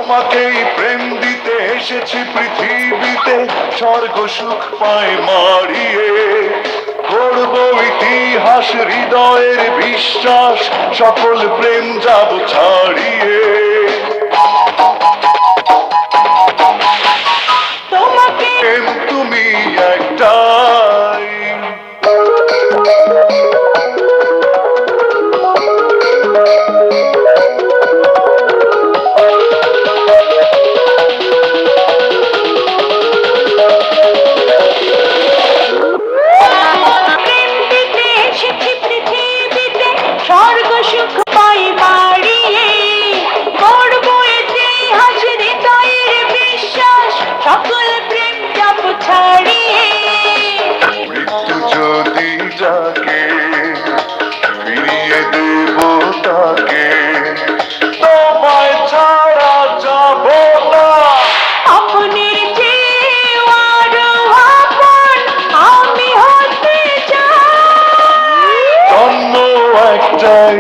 তোমাকেই প্রেম দিতে এসেছি পৃথিবীতে, স্বর্গ সুখ পায় মারিয়ে। গড়ব ইতিহাস হৃদয়ের বিশ্বাস, সকল প্রেম যাব ছাড়িয়ে। তোমাকে প্রেম তুমি একটাই, স্বর্গ সুখ পাই বাড়িয়ে। গর্ব ইতিহাস হৃদয়ের বিশ্বাস, সকল প্রেম যাব ছাড়িয়ে। মৃত্যু যদি যাকে ফিরিয়ে দেব তাকে, তোমায় ছাড়া যাব না। আপনের চেয়ে আরো আপন আমি হতে চাই। জন্ম একটাই,